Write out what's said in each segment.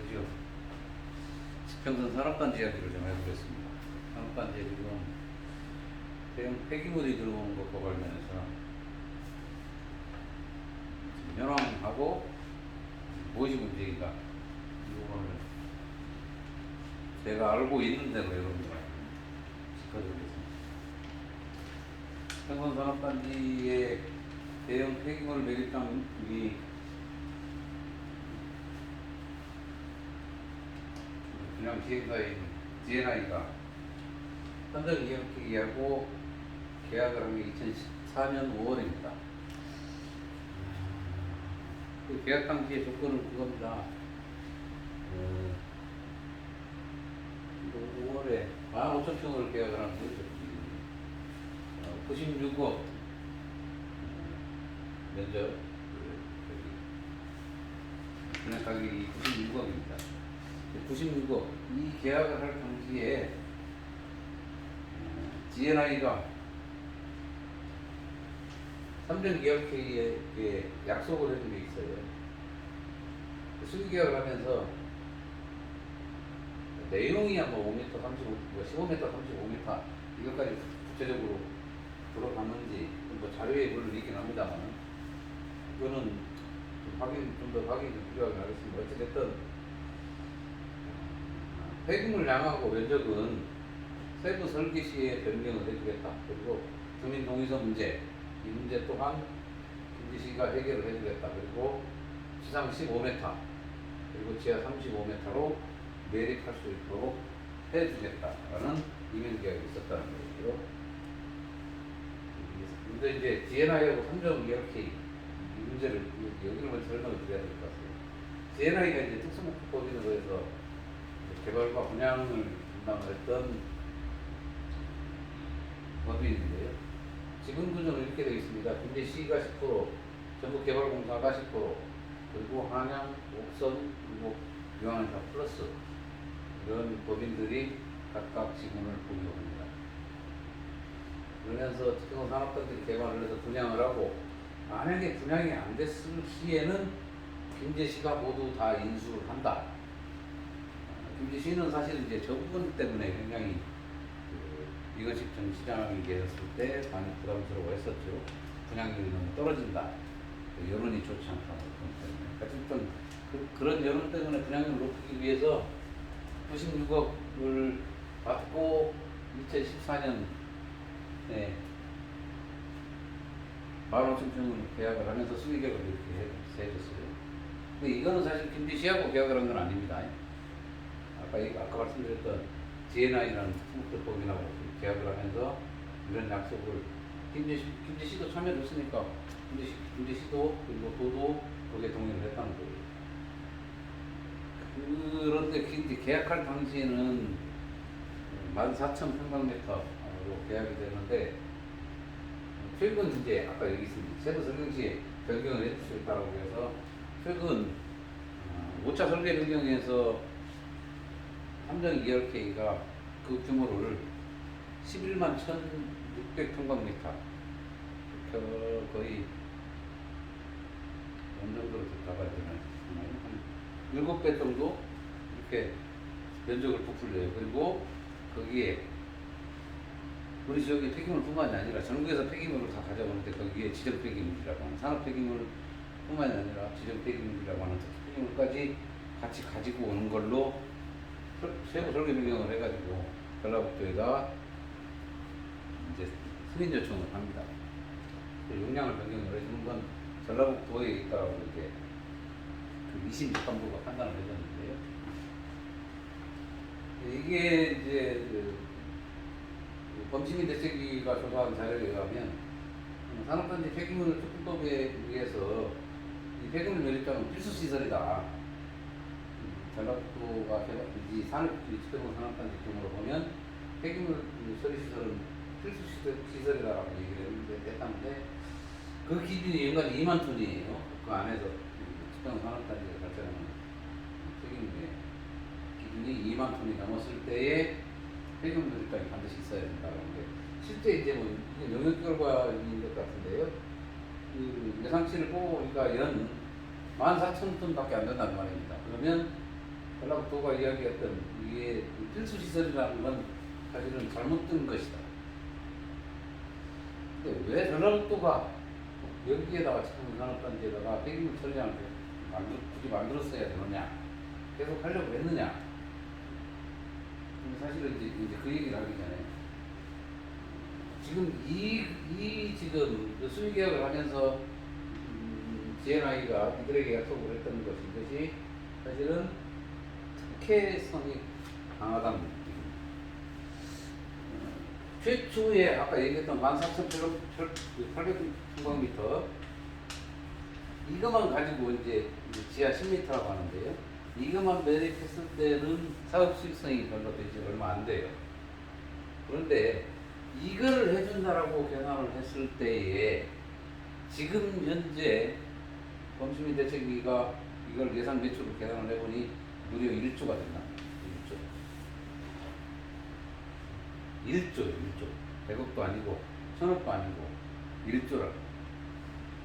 드디어 지평선 산업단지 이야기를 좀 해보겠습니다. 산업단지에 지금 대형 폐기물이 들어오는 것과 관련해서 현황하고 무엇이 문제인가 이거를 제가 알고 있는 대로 여러분들 짚어드리겠습니다. 평선 산업단지의 대형 폐기물 매립장이 분양 시행사인 GNI가 현장 이행하고 계약을 한 게 2014년 5월입니다. 그 계약 당시의 조건은 그겁니다. 5월에 15,000평을 계약을 하는 거죠. 96억 면적 분양 가격이 96억입니다. 96억 이 계약을 할 당시에 GNI가 삼성기업회의에 약속을 해준 게 있어요. 수기계약을 하면서 내용이 아마 5m 35, 15m 35m 이것까지 구체적으로 들어갔는지 뭐 자료에 물론 있긴 합니다만 그거는 좀 더 확인이 필요하긴 하겠습니다. 어쨌든 폐기물 양하고 면적은 세부 설계 시에 변경을 해주겠다. 그리고 주민 동의서 문제, 이 문제 또한 김지시가 해결을 해주겠다. 그리고 지상 15m, 그리고 지하 35m로 매립할 수 있도록 해주겠다라는 이면계약이 있었다는 거고요. 근데 이제 GNI하고 삼성 이렇게 이 문제를 여기를 먼저 설명을 드려야 될 것 같아요. GNI가 이제 특수목표법인으로 해서 개발과 분양을 담당을 했던 법인인데요. 지분 구조는 이렇게 되어 있습니다. 김제시가 10%, 전국개발공사가 10%, 그리고 한양, 옥선, 그리고 유한회사 플러스 이런 법인들이 각각 지분을 보유합니다. 그러면서 특정 산업단지 개발을 해서 분양을 하고 만약에 분양이 안 됐을 시에는 김제시가 모두 다 인수를 한다. 김제시는 사실 이제 저 부분 때문에 굉장히 이것이 전 시장이 되었을 때 많이 부담스러워했었죠. 분양률이 너무 떨어진다. 여론이 좋지 않다. 어쨌든 그런 여론 때문에 분양률을 높이기 위해서 96억을 받고 2014년에 15,000평을 계약을 하면서 수익액을 이렇게 해줬어요. 근데 이거는 사실 김제시하고 계약을 한 건 아닙니다. 아까 말씀드렸던 GNI라는 특수목표법인하고 계약을 하면서 이런 약속을 김제시도 참여를 했으니까 김제시도 그리고 도도 거기에 동의를 했다는 거예요. 그런데 계약할 당시에는 14,000평방미터로 계약이 되는데 최근 이제 아까 여기 있습니다. 세부 설계시에 변경을 해줄 수 있다고 해서 최근 5차 설계 변경에서 삼성 ERK가 그 규모를 11만 1,600평방미터 거의 어느 정도로 잡아야 되나요? 한 7배 정도 이렇게 면적을 부풀려요. 그리고 거기에 우리 지역의 폐기물뿐만이 아니라 전국에서 폐기물을 다 가져오는데 거기에 지정 폐기물이라고 하는 산업 폐기물뿐만이 아니라 지정 폐기물이라고 하는 특수 폐기물까지 같이 가지고 오는 걸로 세부 설계 변경을 해가지고 전라북도에다 이제 승인 요청을 합니다. 용량을 변경을 해주는 건 전라북도에 있다고 이렇게 그 26간부가 판단을 해줬는데요. 이게 이제 범시민 대책위가 조사한 자료에 의하면 산업단지 폐기물 특구법에 의해서 이 폐기물 매립장은 필수시설이다. 전라북도가 이 산업단지 규모로 보면 폐기물 처리시설은 필수시설이라고 얘기를 했다는데 그 기준이 연간 2만 톤이에요. 그 안에서 특정 산업단지가 발생하는 폐기물의 기준이 2만 톤이 넘었을 때에 폐기물 매립장이 반드시 있어야 된다고 하는데 실제 이제 뭐 영역 결과인 것 같은데요. 그 예상치를 보고 보니까 연 14,000톤밖에 안 된다는 말입니다. 그러면 전라북도가 이야기했던 이게 필수 시설이라는 건 사실은 잘못된 것이다. 근데 왜 전라북도가 여기에다가 지금 산업단지에다가 폐기물 처리장을 굳이 만들었어야 되느냐? 계속 하려고 했느냐? 근데 사실은 이제 그 얘기를 하기 전에 지금 지금 수의 계약을 하면서 GNI가 이들에게 약속을 했던 것이 사실은 특혜성이 강하다는 느낌. 최초에 아까 얘기했던 14,800평방미터 이것만 가지고 이제 지하 10m라고 하는데요. 이것만 매립했을 때는 사업 수익성이 별로 되지 얼마 안 돼요. 그런데 이거를 해준다라고 계산을 했을 때에 지금 현재 범시민 대책위가 이걸 예상 매출로 계산을 해보니 무려 1조가 된다. 1조. 100억도 아니고 1000억도 아니고 1조라.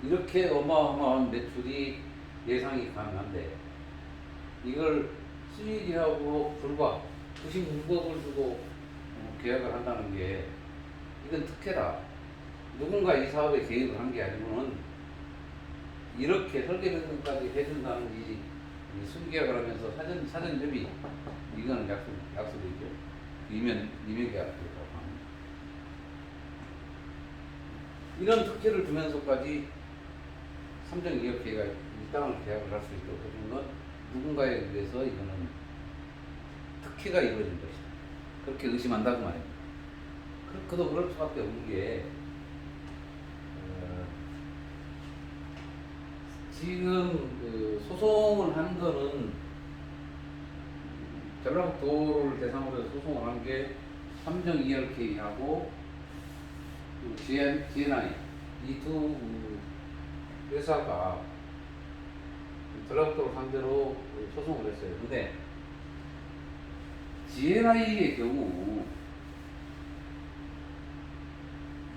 이렇게 어마어마한 매출이 예상이 가능한데 이걸 수익이하고 불과 96억을 주고 계약을 한다는 게 이건 특혜다. 누군가 이 사업에 개입을 한 게 아니고는 이렇게 설계 변경까지 해준다는 이 수계약을 하면서 사전 협의 이거는 약속이죠. 이면 계약이라고 합니다. 이런 특혜를 주면서까지 삼정 2억 개가 이 땅을 계약을 할 수 있도록 해준 건 누군가에 의해서 이거는 특혜가 이루어진 것이다. 그렇게 의심한다고 말입니다. 그도 그럴 수밖에 없는 게 지금 소송을 한 거는 전라북도를 대상으로 해서 소송을 한 게 삼정 2LK하고 GNI 이 두 회사가 전라북도를 상대로 소송을 했어요. 근데 GNI의 경우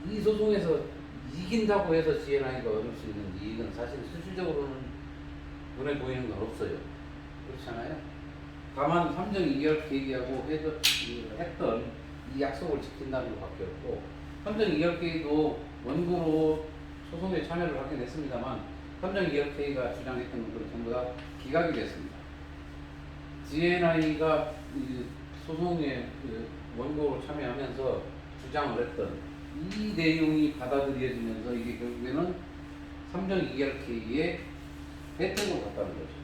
이 소송에서 이긴다고 해서 GNI가 얻을 수 있는 이익은 사실 실질적으로는 눈에 보이는 건 없어요. 그렇잖아요. 다만 삼정 2개월 계획하고 했던 이 약속을 지킨다는 것밖에 없고 삼정 2개월 계획도 원고로 소송에 참여를 하긴 했습니다만 삼정 2개월 계획가 주장했던 것들은 전부 다 기각이 됐습니다. GNI가 소송에 원고로 참여하면서 주장을 했던 이 내용이 받아들여지면서 이게 결국에는 삼정 2개월 계획의 혜택을 받다는 거죠.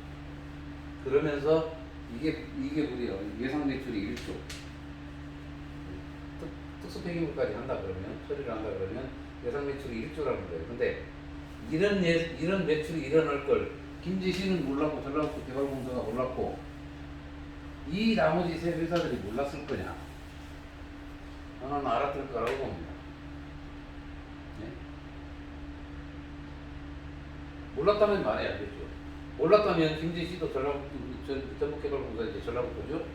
그러면서 이게 무려 예상 매출이 1조 특수 폐기물까지 한다 그러면 처리를 한다 그러면 예상 매출이 1조라는 거예요. 근데 이런 매출이 일어날 걸 김제시는 몰랐고 전라북도 개발공사가 몰랐고 이 나머지 세 회사들이 몰랐을 거냐? 저는 알았을 거라고 봅니다. 네? 몰랐다면 말해야겠죠. 몰랐다면 김제시도 전북개발공사 이제 전라북도죠.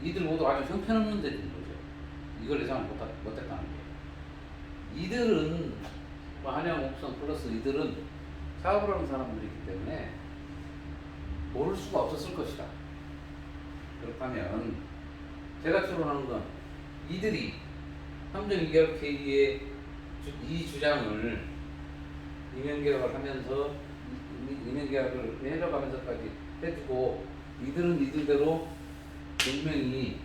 이들 모두 아주 형편없는 데인 거죠. 이걸 예상을 못했다는 게. 이들은 한양, 옥천 플러스 이들은 사업을 하는 사람들이기 때문에 모를 수가 없었을 것이다. 그렇다면 제가 추론하는 건 이들이 삼정 2개월 K의 이 주장을 임용계약을 하면서 임용계약을 해줘가면서까지 해주고 이들은 이들대로 분명히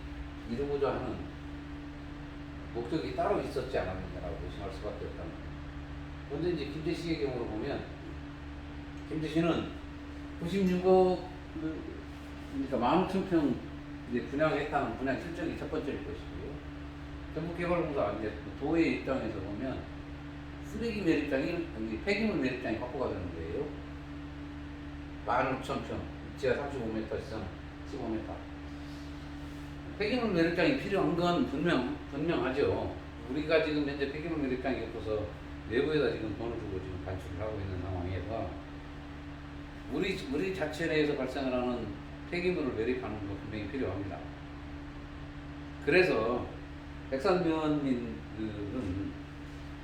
이루고자 하는 목적이 따로 있었지 않았느냐라고 의심할 수밖에 없다는 거예요. 먼저 이제 김제시의 경우로 보면 김제시는 96억 그러니까 15,000평 이제 분양했다는 분양 실적이 첫 번째일 것이고요. 전북개발공사 이제 도의 입장에서 보면 쓰레기 매립장이 폐기물 매립장이 확보가 되는 거예요. 15,000평 지하 35m 지상 15m 폐기물 매립장이 필요한 건 분명하죠. 우리가 지금 현재 폐기물 매립장이 없어서 외부에다 지금 돈을 주고 지금 반출을 하고 있는 상황에서 우리 자체 내에서 발생을 하는 폐기물을 매립하는 거 분명히 필요합니다. 그래서 백산면민들은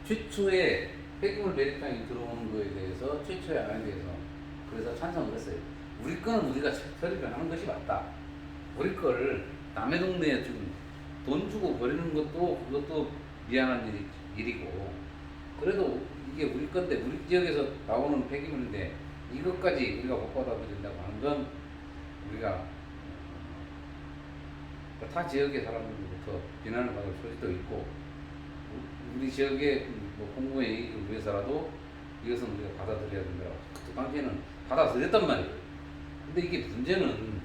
최초에 폐기물 매립장이 들어오는 거에 대해서 최초에 안에 대해서 그래서 찬성을 했어요. 우리 거는 우리가 처리를 하는 것이 맞다. 우리 거를 남의 동네에 지금 돈 주고 버리는 것도 그것도 미안한 일이고 그래도 이게 우리 건데 우리 지역에서 나오는 폐기물인데 이것까지 우리가 못 받아들인다고 하는 건 우리가 타 지역의 사람들로부터 비난을 받을 소지도 있고 우리 지역의 뭐 공무원의 이익을 위해서라도 이것은 우리가 받아들여야 된다고 그 당시에는 받아들였단 말이에요. 근데 이게 문제는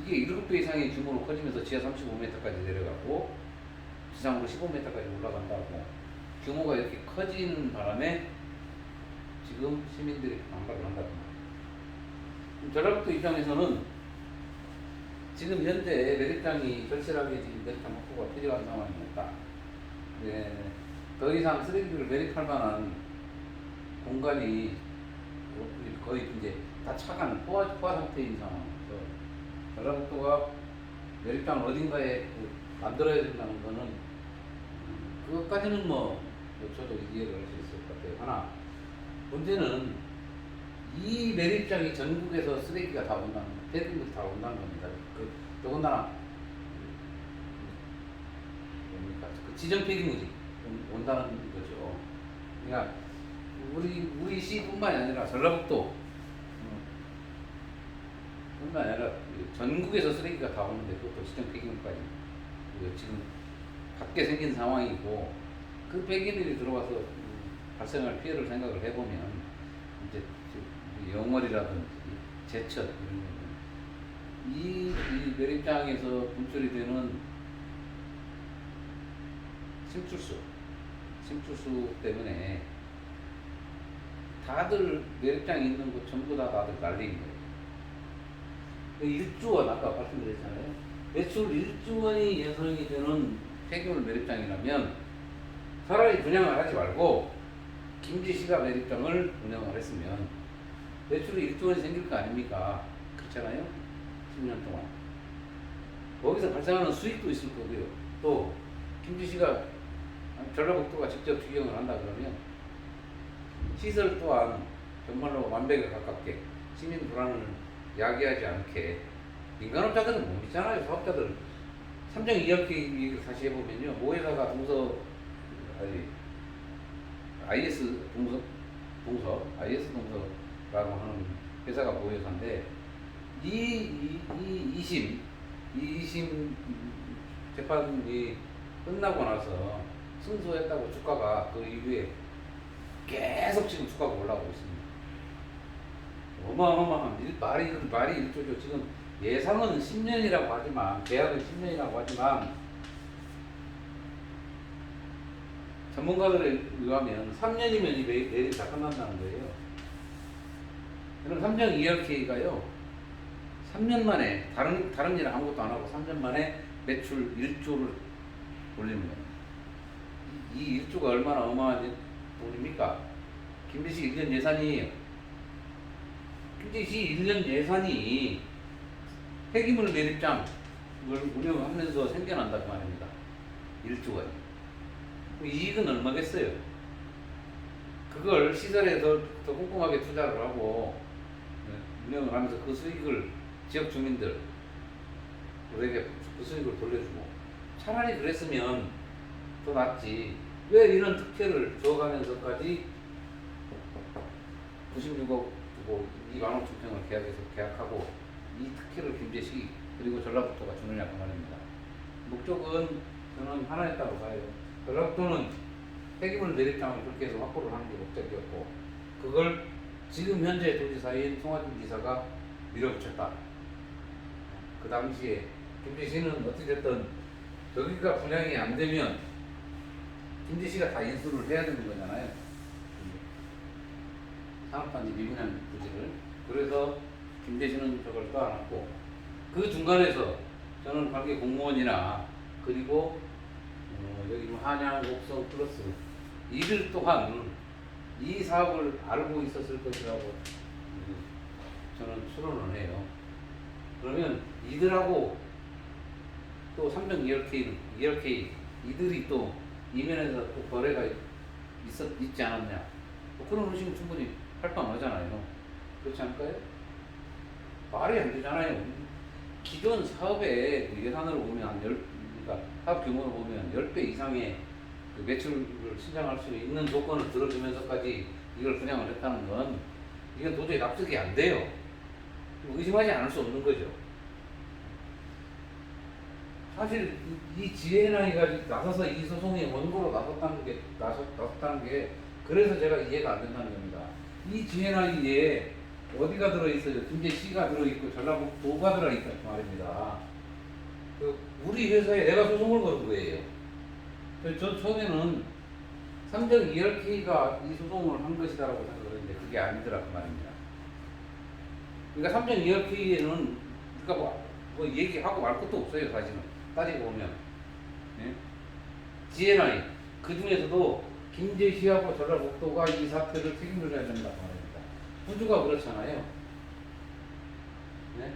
이게 7배 이상의 규모로 커지면서 지하 35m까지 내려가고 지상으로 15m까지 올라간다고 규모가 이렇게 커지는 바람에 지금 시민들이 반발을 한다고 말이에요. 전라북도 입장에서는 지금 현재 매립장이 절실하게 지금 매립장 확보가 필요한 상황이었다. 네, 더 이상 쓰레기를 매립할 만한 공간이 거의 이제 다 차간 포화 상태인 상황에서 전라북도가 매립장을 어딘가에 만들어야 된다는 거는 그것까지는 뭐 저도 이해를 할 수 있을 것 같아요. 하나 문제는 이 매립장이 전국에서 쓰레기가 다 온다는 폐기물이 다 온다는 겁니다. 더군다나 뭡니까? 그 지정 폐기물이 온다는 거죠. 그러니까 우리 시뿐만이 아니라 전라북도 뿐만 아니라 전국에서 쓰레기가 다 오는데 그것도 지정 폐기물까지 지금 밖에 생긴 상황이고 그 폐기물이 들어와서 발생할 피해를 생각을 해보면 이제 영월이라든지 제천 이런 거는 이 매립장에서 분출이 되는 심출수 때문에 다들 매립장에 있는 곳 전부 다들 날린 거예요. 1조 원 아까 말씀드렸잖아요. 매출 1조 원이 예상이 되는 폐기물 매립장이라면 차라리 분양을 하지 말고 김제시가 매립장을 운영을 했으면 매출이 1조 원이 생길 거 아닙니까? 그렇잖아요? 10년 동안. 거기서 발생하는 수익도 있을 거고요. 또 김제시가 전라북도가 직접 추경을 한다 그러면 시설 또한 정말로 완벽에 가깝게 시민 불안을 야기하지 않게 민간업자들은 못 믿잖아요. 사업자들 삼정 이야기 다시 해보면요. 모회사가 IS 동서라고 하는 회사가 모회사인데 이심 재판이 끝나고 나서 승소했다고 주가가 그 이후에 계속 지금 주가가 올라오고 있습니다. 어마어마한 말이 일조죠. 지금 예상은 10년이라고 하지만 계약은 10년이라고 하지만 전문가들에 의하면 3년이면 이 매입이 다 끝난다는 거예요. 그럼 3년 2RK가요 3년 만에 다른 일 아무것도 안 하고 3년 만에 매출 1조를 올리는 거예요. 이 1조가 얼마나 어마어마한 돈입니까? 김제시 1년 예산이 김제시 1년 예산이 폐기물 매립장을 운영하면서 생겨난다 그 말입니다. 1조가. 이익은 얼마겠어요? 그걸 시설에 더 꼼꼼하게 투자를 하고 운영을 하면서 그 수익을 지역 주민들 우리에게 그 수익을 돌려주고 차라리 그랬으면 더 낫지. 왜 이런 특혜를 줘가면서까지 96억 주고 2만 5천 평을 계약하고 이 특혜를 김제시 그리고 전라북도가 주느냐 그 말입니다. 목적은 저는 하나였다고 봐요. 전라북도는 폐기물 매립장을 그렇게 해서 확보를 하는 게 목적이었고 그걸 지금 현재 도지사인 송하준 지사가 밀어붙였다. 그 당시에 김제시는 어찌됐든 여기가 분양이 안 되면 김제시가 다 인수를 해야 되는 거잖아요. 산업단지 미분양 부지를. 그래서 김제시는 저걸 떠안았고 그 중간에서 저는 관계 공무원이나 그리고 여기 뭐 한양, 옥성 플러스 이들 또한 이 사업을 알고 있었을 것이라고 저는 추론을 해요. 그러면 이들하고 또 삼정 2RK 이들이 또 이면에서 또 거래가 있지 않았냐 뭐 그런 의심은 충분히 할 뻔하잖아요. 그렇지 않을까요? 말이 안 되잖아요. 기존 사업의 그 예산으로 보면 그러니까 사업 규모로 보면 10배 이상의 그 매출을 신장할 수 있는 조건을 들어주면서까지 이걸 분양을 했다는 건 이건 도저히 납득이 안 돼요. 의심하지 않을 수 없는 거죠. 사실 이 지혜나이가 나서서 이 소송의 원고로 나섰다는 게 그래서 제가 이해가 안 된다는 겁니다. 이 지혜나이에 어디가 들어있어요? 김제시가 들어있고 전라북도가 들어있단 말입니다. 우리 회사에 내가 소송을 거는 거예요. 저 처음에는 삼정 2열K가 이 소송을 한 것이다라고 생각을 했는데 그게 아니더라 그 말입니다. 그러니까 삼정 2열K에는 그러니까 뭐 얘기하고 말 것도 없어요 사실은 따지고 보면. 예? GNI 그 중에서도 김제시하고 전라북도가 이 사태를 책임을 져야 된다고 말입니다. 호주가 그렇잖아요. 네?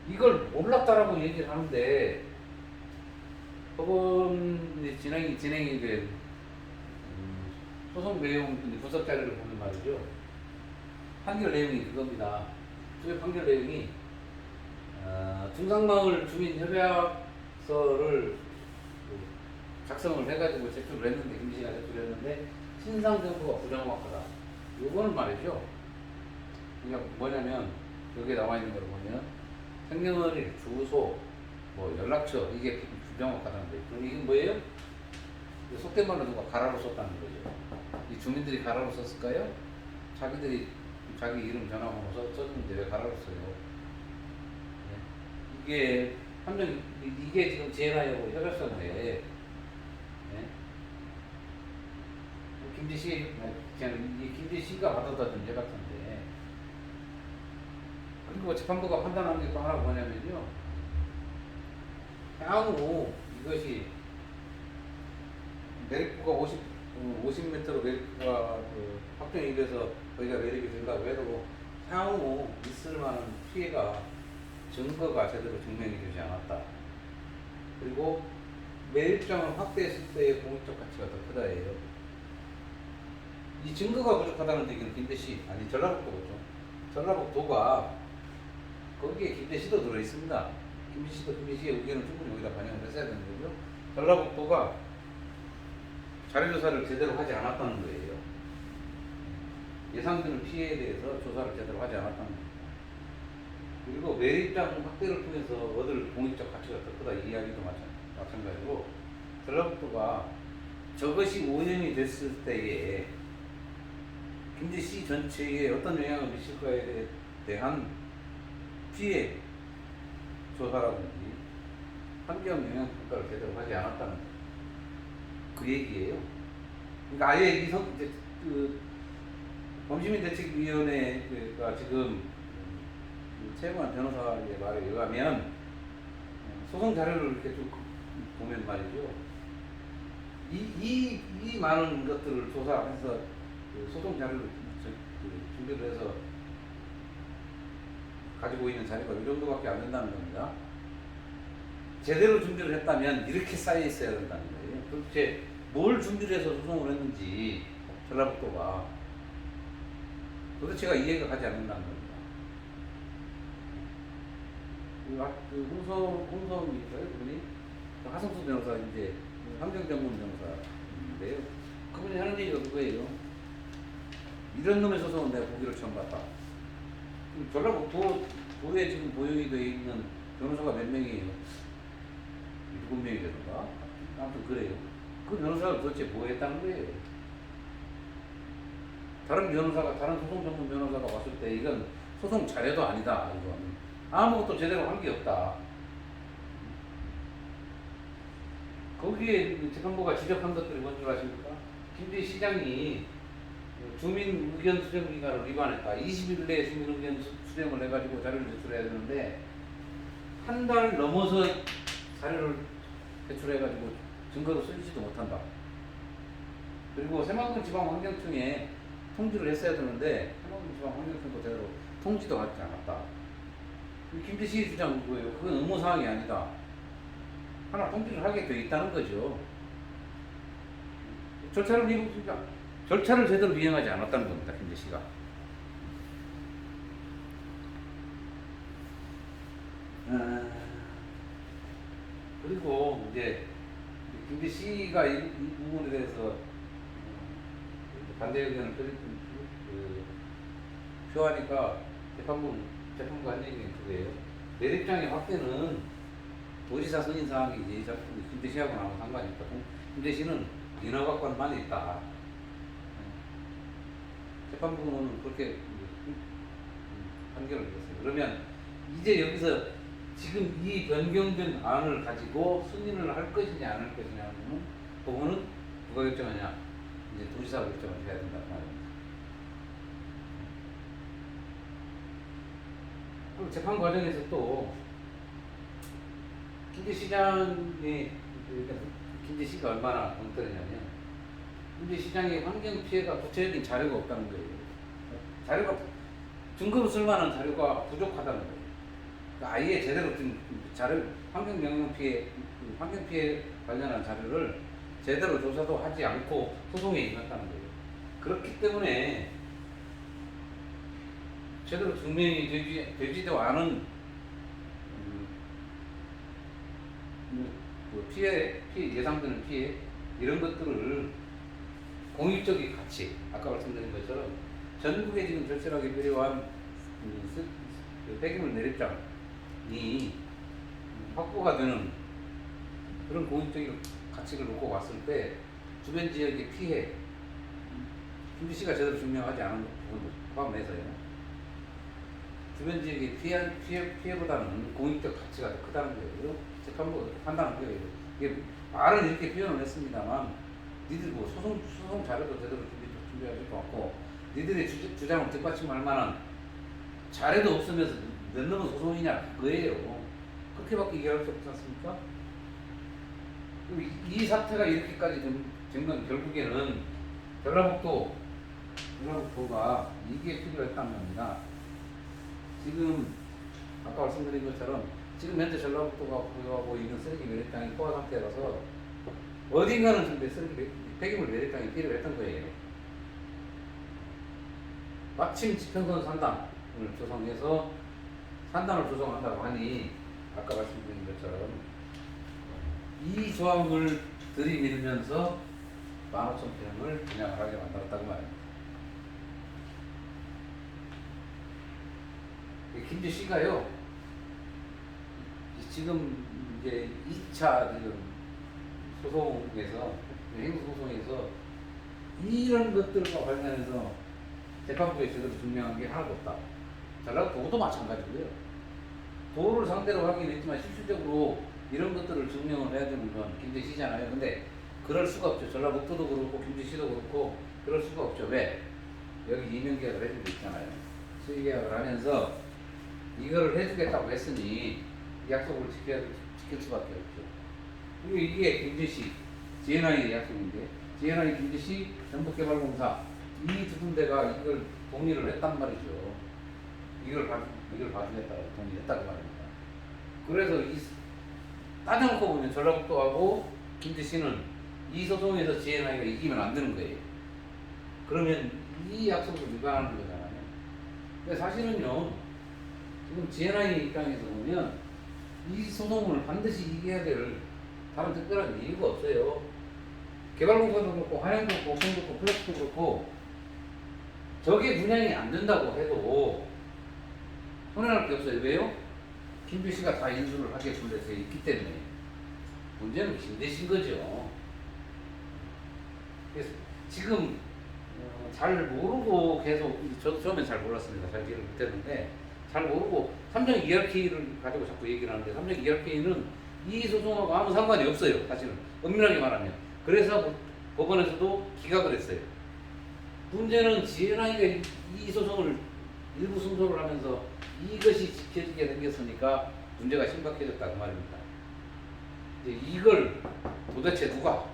이걸 몰랐다라고 얘기를 하는데 법원 진행이 된 소송 내용 분석 자료를 보면 말이죠. 판결 내용이 그겁니다. 주요 판결 내용이 중상마을 주민 협약서를 작성을 해가지고 제출을 했는데 김씨가 제출했는데 신상 정보가 부정확하다. 요거는 말이죠. 그러니까 뭐냐면 여기에 나와 있는 걸 보면 생년월일, 주소, 뭐 연락처 이게 부정확하다는데 그럼 이게 뭐예요? 속된 말로 누가 가라로 썼다는 거죠. 이 주민들이 가라로 썼을까요? 자기들이 자기 이름 전화번호 썼는데 왜 가라로 써요? 이게 함정 이게 지금 제나하고 협약서인데 김지씨 그냥 이 김지씨가 받아다 준 협약서인데 그리고 재판부가 판단한 게 또 하나 뭐냐면요. 향후 이것이 매립부가 50m로 매립부가 확정이 돼서 거기가 매립이 된다고 해도 향후 있을 만한 피해가 증거가 제대로 증명이 되지 않았다. 그리고 매입장을 확대했을 때의 공익적 가치가 더 크다예요. 이 증거가 부족하다는 얘기는 김대시 아니 전라북도죠. 전라북도가 거기에 김대시도 들어 있습니다. 김대시의 의견을 충분히 여기다 반영을 했어야 되는 거죠. 전라북도가 자료조사를 제대로 하지 않았다는 거예요. 예상되는 피해에 대해서 조사를 제대로 하지 않았다는 거예요. 그리고 매입장 확대를 통해서 얻을 공익적 가치가 더 크다 이 이야기도 마찬가지고 전라북도가 저것이 오염이 됐을 때에 김제시 전체에 어떤 영향을 미칠까에 대한 피해 조사라든지 환경 영향 평가를 제대로 하지 않았다는 그 얘기예요. 그러니까 아예 범시민대책위원회가 지금 최고한 변호사의 말에 의하면 소송 자료를 이렇게 쭉 보면 말이죠. 이 많은 것들을 조사해서 소송 자료를 준비를 해서 가지고 있는 자료가 이 정도밖에 안 된다는 겁니다. 제대로 준비를 했다면 이렇게 쌓여 있어야 된다는 거예요. 도대체 뭘 준비를 해서 소송을 했는지 전라북도가 도대체가 이해가 가지 않는다는 겁니다. 홍성이니까요, 그분이 하성수 변호사 이제 환경 전문 변호사인데요. 그분이 하는 얘기가 그거예요. 이런 놈의 소송은 내가 보기를 처음 봤다. 전라북도에 지금 고용이 되어 있는 변호사가 몇 명이에요? 7명이 되던가? 아무튼 그래요. 그 변호사가 도대체 뭐 했다는 거예요? 다른 소송 전문 변호사가 왔을 때 이건 소송 자료도 아니다. 이건 아무것도 제대로 한 게 없다. 거기에 재판부가 지적한 것들이 뭔 줄 아십니까? 김제시장이 주민 의견 수령 기간을 위반했다. 20일 내에 주민 의견 수령을 해가지고 자료를 제출해야 되는데 한 달 넘어서 자료를 제출해가지고 증거로 쓰지도 못한다. 그리고 새만금 지방환경청에 통지를 했어야 되는데 새만금 지방환경청도 제대로 통지도 하지 않았다. 김제시 주장 그거예요. 그건 의무사항이 아니다. 하나 통지를 하게 돼 있다는 거죠. 절차를 제대로 이행하지 않았다는 겁니다. 김제시가. 어, 그리고 이제 김대 씨가 이 부분에 대해서 반대 의견을 표하니까 재판부가 한 얘기는 그거예요. 내립장의 확대는 도지사 선임 사항이 이제 김대 씨하고는 아무 상관이 없다. 김대 씨는 인허가권만 있다. 재판부는 그렇게 판결을 내렸어요. 그러면 이제 여기서 지금 이 변경된 안을 가지고 승인을 할 것이냐 안 할 것이냐는 부분은 누가 결정하냐? 이제 도지사가 결정을 해야 된다는 말입니다. 그리고 재판 과정에서 또 김제시장이 김제시가 얼마나 엉터리냐면 김제시장의 환경 피해가 구체적인 자료가 없다는 거예요. 자료가 증거로 쓸만한 자료가 부족하다는 거예요. 그러니까 아예 제대로 된 자료 환경 피해 관련한 자료를 제대로 조사도 하지 않고 소송에 임했다는 거예요. 그렇기 때문에 제대로 증명이 되지도 않은 예상되는 피해 이런 것들을 공익적인 가치 아까 말씀드린 것처럼 전국에 지금 절실하게 필요한 폐기물 내립장이 확보가 되는 그런 공익적인 가치를 놓고 봤을 때 주변 지역의 피해 김주씨가 제대로 증명하지 않은 부분도 포함해서요. 주변 지역의 피해보다는 공익적 가치가 더 크다는 거예요. 재판부가 판단한 거예요. 이게 말은 이렇게 표현을 했습니다만 니들 뭐 소송 자료도 제대로 준비하지도 않고 니들의 주장을 뒷받침할 만한 자료도 없으면서 몇 놈은 소송이냐 그거예요. 그렇게밖에 얘기할 수 없지 않습니까? 이 사태가 이렇게까지 된 건 결국에는 전라북도가 이게 필요했다는 겁니다. 지금 아까 말씀드린 것처럼 지금 현재 전라북도가 보유하고 있는 쓰레기 매립장이 포화 상태라서 어딘가는 지금 폐기물 매립장이 필요했던 거예요. 마침 지평선 산단을 조성해서 산단을 조성한다고 하니 아까 말씀드린 것처럼 이 조항을 들이밀면서 15,000평을 분양을 하게 만들었다고 말입니다. 김제시가요 지금 이제 2차 소송에서 행소소송에서 이런 것들과 관련해서 재판부에 제대로 증명한 게 하나도 없다. 전라도도 마찬가지고요. 도를 상대로 하긴 했지만 실질적으로 이런 것들을 증명을 해야 되는 건 김제시잖아요. 근데 그럴 수가 없죠. 전라북도도 그렇고 김제시도 그렇고 그럴 수가 없죠. 왜? 여기 이명계약을 해주고 있잖아요. 수의계약을 하면서 이거를 해주겠다고 했으니 약속을 지킬 수밖에 없죠. 그리고 이게 김제시, GNI의 약속인데 GNI 김제시 전북개발공사 이 두 군데가 이걸 동의를 했단 말이죠. 이걸 봐주겠다고 동의했다고 말입니다. 그래서 따져놓고 보면 전라북도하고 김제시는 이 소송에서 GNI가 이기면 안 되는 거예요. 그러면 이 약속을 위반하는 거잖아요. 근데 사실은요, 지금 GNI 입장에서 보면 이 소송을 반드시 이겨야 될 다른 특별한 이유가 없어요. 개발공사도 그렇고 한양도 그렇고 옥성도 그렇고 플렉스도 그렇고 저게 분양이 안 된다고 해도 손해날 게 없어요. 왜요? 김주씨가 다 인수를 하게 불려서 있기 때문에. 문제는 김대신 거죠. 그래서 지금 잘 모르고 계속 저도 처음엔 잘 몰랐습니다. 잘 이해를 못했는데 잘 모르고 삼성 ERK를 가지고 자꾸 얘기를 하는데 삼성 ERK는 이 소송하고 아무 상관이 없어요. 사실은 엄밀하게 말하면. 그래서 법원에서도 기각을 했어요. 문제는 GNI가 이 소송을 일부 승소를 하면서 이것이 지켜지게 생겼으니까 문제가 심각해졌다 그 말입니다. 이걸 도대체 누가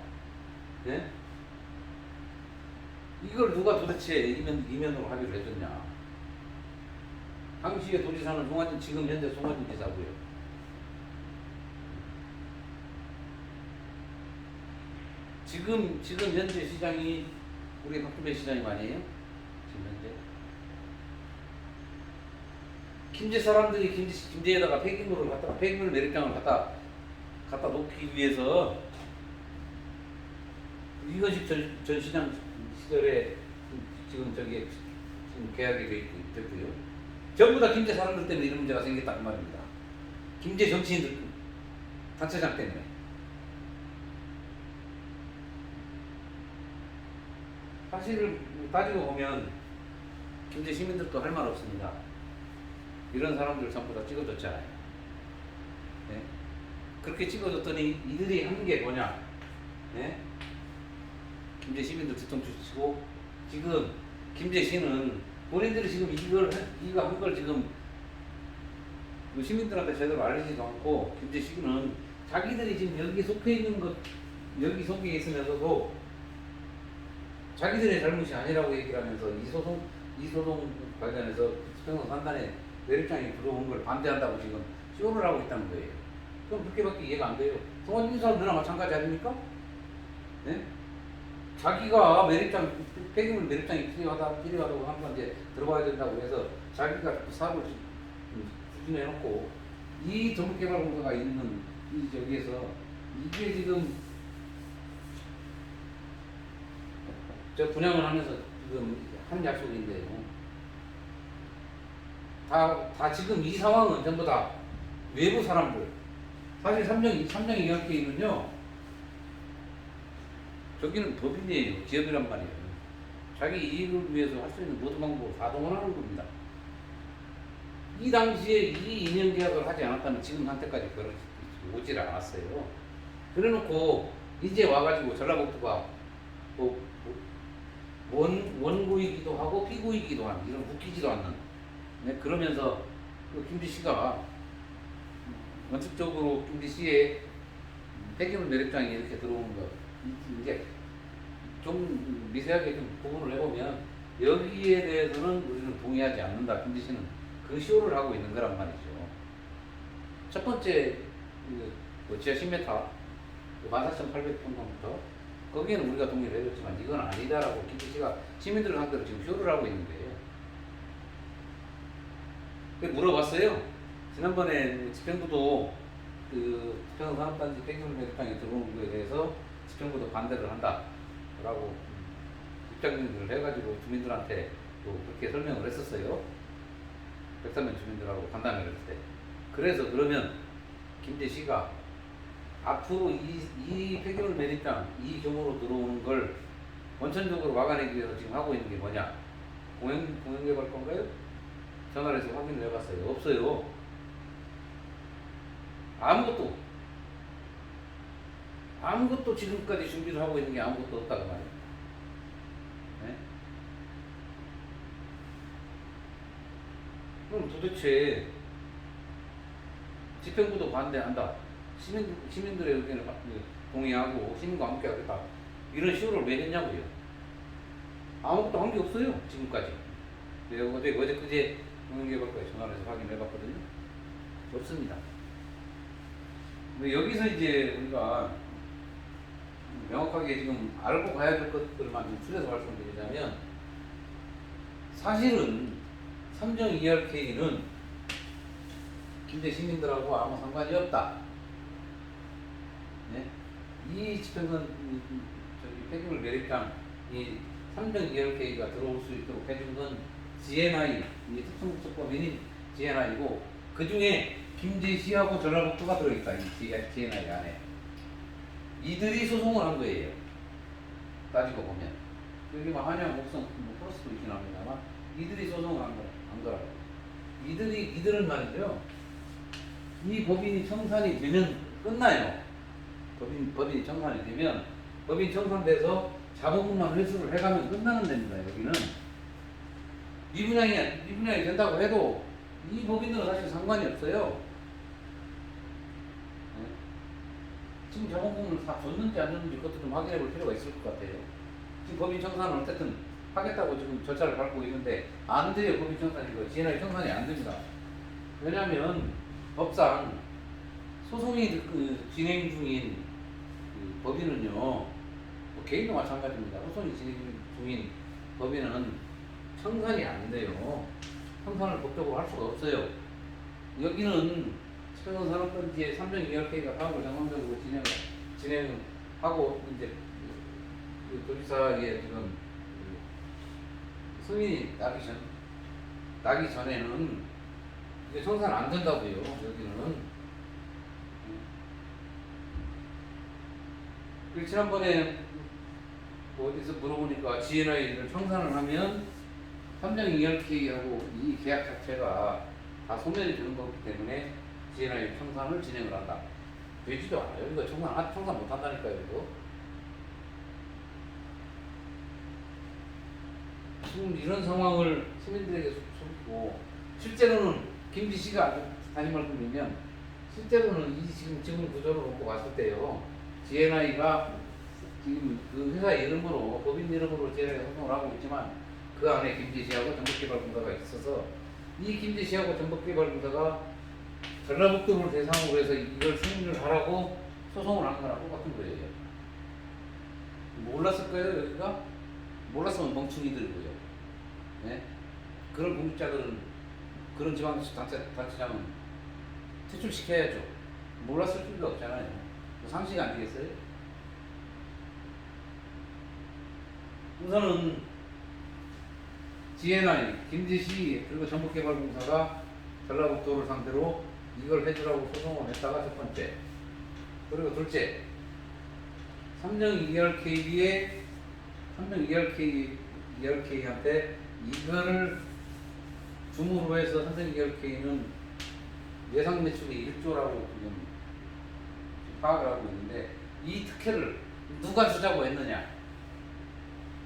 이걸 누가 도대체 이면으로 하기로 해줬냐. 당시의 도지사는 지금 현재 송환진 지사고요. 지금 현재 시장이 우리 박주배 시장님 아니에요? 지금 현재 김제 사람들이 김제에다가 폐기물 매립장을 갖다 놓기 위해서 이것이 전 시장 시절에 지금 지금 계약이 됐고요. 전부 다 김제 사람들 때문에 이런 문제가 생겼다 그 말입니다. 김제 정치인들 단체장 때문에. 사실을 따지고 보면 김제 시민들도 할 말 없습니다. 이런 사람들 전부 다 찍어줬잖아요. 네? 그렇게 찍어줬더니 이들이 하는 게 뭐냐? 네? 김제 시민들 뒤통수 치고 지금 김제시는 본인들이 지금 이거 한 걸 지금 시민들한테 제대로 알리지도 않고 김제시는 자기들이 지금 여기 속해 있는 것 여기 속에 있으면서도 자기들의 잘못이 아니라고 얘기를 하면서 이 소송 관련해서 지평선 산단에 매립장이 들어온 걸 반대한다고 지금 쇼를 하고 있다는 거예요. 그럼 그렇게밖에 이해가 안 돼요. 성원 인사들이나 마찬가지 아닙니까? 네? 자기가 폐기물 매립장이 필요하다고 한 번 이제 들어가야 된다고 해서 자기가 그 사업을 추진해놓고 이 전국개발공사가 있는 이 저기에서 이게 지금 저 분양을 하면서 지금 한 약속인데요. 다 지금 이 상황은 전부 다 외부 사람들. 사실 삼정이 경기는요. 저기는 법인이에요. 기업이란 말이에요. 자기 이익을 위해서 할 수 있는 모든 방법으로 가동을 하는 겁니다. 이 당시에 이 인연 계약을 하지 않았다면 지금 한때까지 오질 않았어요. 그래놓고 이제 와가지고 전라북도가 원고이기도 하고 피고이기도 한 이런 웃기지도 않는 네, 그러면서 그 김지씨가 원칙적으로 김지씨의 폐기물 매립장이 이렇게 들어오는 거 이제 좀 미세하게 좀 구분을 해보면 여기에 대해서는 우리는 동의하지 않는다. 김지씨는 그 쇼를 하고 있는 거란 말이죠. 첫 번째 지하 10m 14,800평부터 거기에는 우리가 동의를 해줬지만 이건 아니다라고 김지씨가 시민들 상대로 지금 쇼를 하고 있는 거예요. 물어봤어요. 지난번에 집행부도 그 지평산업단지 폐기물 매립장에 들어오는 거에 대해서 집행부도 반대를 한다라고 입장을 해가지고 주민들한테 또 그렇게 설명을 했었어요. 백사면 주민들하고 간담회를 할 때. 그래서 그러면 김제시가 앞으로 이 폐기물 매립장 이 규모로 들어오는 걸 원천적으로 막아내기 위해서 지금 하고 있는 게 뭐냐? 공영개발 건가요? 전화를 해서 확인을 해봤어요. 없어요. 아무것도 지금까지 준비를 하고 있는 게 아무것도 없다고 말이에요. 네? 그럼 도대체 집행부도 반대한다. 시민들의 의견을 동의하고 시민과 함께 하겠다. 이런 쇼를 왜 했냐고요. 아무것도 한 게 없어요. 지금까지. 어제 그제 공영개발과에 전화를 해서 확인을 해봤거든요. 없습니다. 근데 여기서 이제 우리가 명확하게 지금 알고 가야 될 것들만 좀 추려서 말씀드리자면 사실은 삼정 ERK는 김제 시민들하고 아무 상관이 없다. 네? 이 집행선 폐기물 매립장 이 삼정 ERK가 들어올 수 있도록 해준 건 GNI, 이 특성국적법인인 GNI고 그 중에 김제시하고 전라북도가 들어있다. 이 GNI 안에. 이들이 소송을 한 거예요. 따지고 보면. 여기 뭐 한양, 목성, 뭐 플러스도 있긴 합니다만 이들이 소송을 한 거라고. 이들은 말이죠. 이 법인이 청산이 되면 끝나요. 법인이 청산이 되면 법인 청산돼서 자본금만 회수를 해가면 끝나는 데입니다. 여기는. 미분양이 된다고 해도 이 법인들은 사실 상관이 없어요. 네. 지금 자본금을 다 줬는지 안 줬는지 그것도 좀 확인해 볼 필요가 있을 것 같아요. 지금 법인 청산은 어쨌든 하겠다고 지금 절차를 밟고 있는데 안 돼요. 법인 청산이 이거 GNI 청산이 안 됩니다. 왜냐하면 법상 소송이 진행 중인 법인은요, 뭐 개인도 마찬가지입니다. 소송이 진행 중인 법인은 청산이 안 돼요. 청산을 법적으로 할 수가 없어요. 여기는 수평선언단지의 삼정이열회의가 파업을 정상적으로 진행하고 이제 그 도지사의 지금 승인이 나기 전에는 이게 청산 안 된다고요. 여기는. 그 지난번에 뭐 어디서 물어보니까 GNI를 청산을 하면 삼정이열회의하고 이 계약 자체가 다 소멸이 되는 거기 때문에 GNI 청산을 진행을 한다. 되지도 않아요. 이거 청산 못 한다니까요, 이거. 지금 이런 상황을 시민들에게 속이고, 실제로는 김지 씨가 다시 말씀드리면, 실제로는 이 지금 구조를 놓고 봤을 때요, GNI가 지금 그 회사 이름으로, 법인 이름으로 GNI가 소송을 하고 있지만, 그 안에 김지 씨하고 전북개발공사가 있어서, 이 김지 씨하고 전북개발공사가 전라북도를 대상으로 해서 이걸 승인을 하라고 소송을 한 거랑 똑같은 거예요. 몰랐을 거예요, 여기가? 몰랐으면 멍충이들고요. 네? 그런 공직자들은, 그런 지방단체장은 퇴출시켜야죠. 몰랐을 필요가 없잖아요. 상식이 안 되겠어요? 우선은 GNI, 김지시 그리고 전북개발공사가 전라북도를 상대로 이걸 해주라고 소송을 했다가 첫 번째. 그리고 둘째, 삼성2RK한테 이거를 줌으로 해서 삼성2RK는 예상 매출이 1조라고 지금 파악을 하고 있는데, 이 특혜를 누가 주자고 했느냐?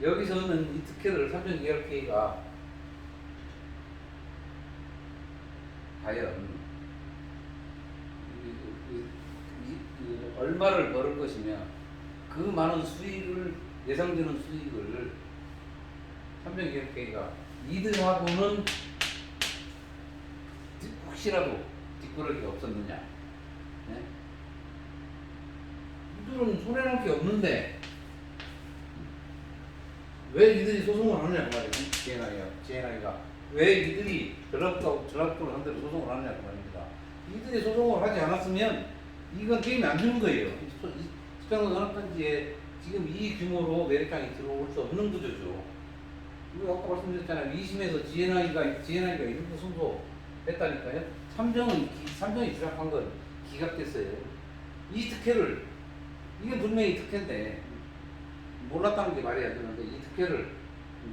여기서는 이 특혜를 삼성2RK가 과연 얼마를 벌을 것이며, 그 많은 수익을, 예상되는 수익을 삼성기업회의가 이들하고는 혹시라도 뒷거러기가 없었느냐. 네? 이들은 손해날 게 없는데 왜 이들이 소송을 하느냐 그 말이에요. GNI가 왜 이들이 전라북도를 상대로 소송을 하느냐 그 말입니다. 이들이 소송을 하지 않았으면 이건 게임이 안 되는 거예요. 수평선언단지에 지금 이 규모로 매립장이 들어올 수 없는 구조죠. 우리 아까 말씀드렸잖아요. 2심에서 GNI가 일부 승소했다니까요. 삼정이 주장한 건 기각됐어요. 이 특혜를, 이게 분명히 특혜인데 몰랐다는 게 말이 안 되는데, 이 특혜를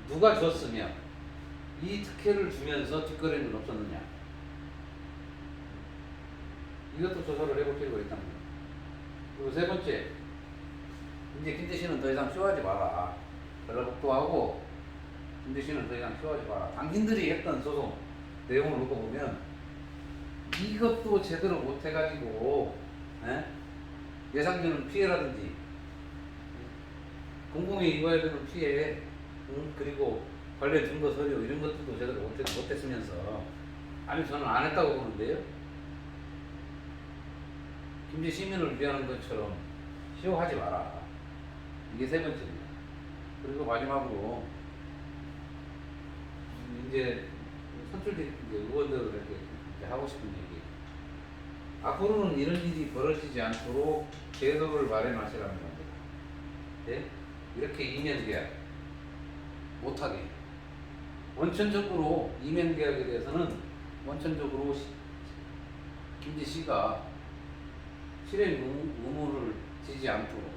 누가 줬으며 이 특혜를 주면서 뒷거래는 없었느냐. 이것도 조사를 해볼 필요가 있다는 거예요. 그리고 세 번째, 이제 김대시는 더 이상 쇼하지 마라. 전라북도하고 김대시는 더 이상 쇼하지 마라. 당신들이 했던 소송 내용을 놓고 보면 이것도 제대로 못 해가지고 예상되는 피해라든지 공공에 입어야 되는 피해, 그리고 관련 증거 서류 이런 것들도 제대로 못했으면서, 아니 저는 안 했다고 보는데요. 김제 시민을 위하는 것처럼 시호하지 마라. 이게 세 번째입니다. 그리고 마지막으로 이제 선출된 의원들에게 하고 싶은 얘기. 앞으로는 이런 일이 벌어지지 않도록 제도를 마련하시라는 겁니다. 네? 이렇게 이면계약 못하게. 원천적으로 이면계약에 대해서는 원천적으로 김지 씨가 실행 의무를 지지 않도록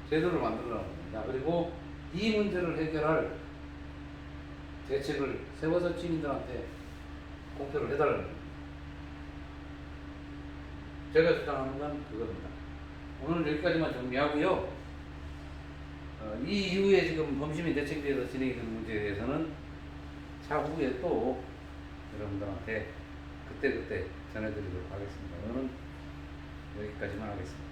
제도를 만들어라는 겁니다. 그리고 이 문제를 해결할 대책을 세워서 시민들한테 공표를 해달라는 겁니다. 제가 주장하는 건 그겁니다. 오늘 여기까지만 정리하고요. 이 이후에 지금 범시민 대책위에서 진행이 되는 문제에 대해서는 차후에 또 여러분들한테 그때그때 전해드리도록 하겠습니다. 오늘은 여기까지만 하겠습니다.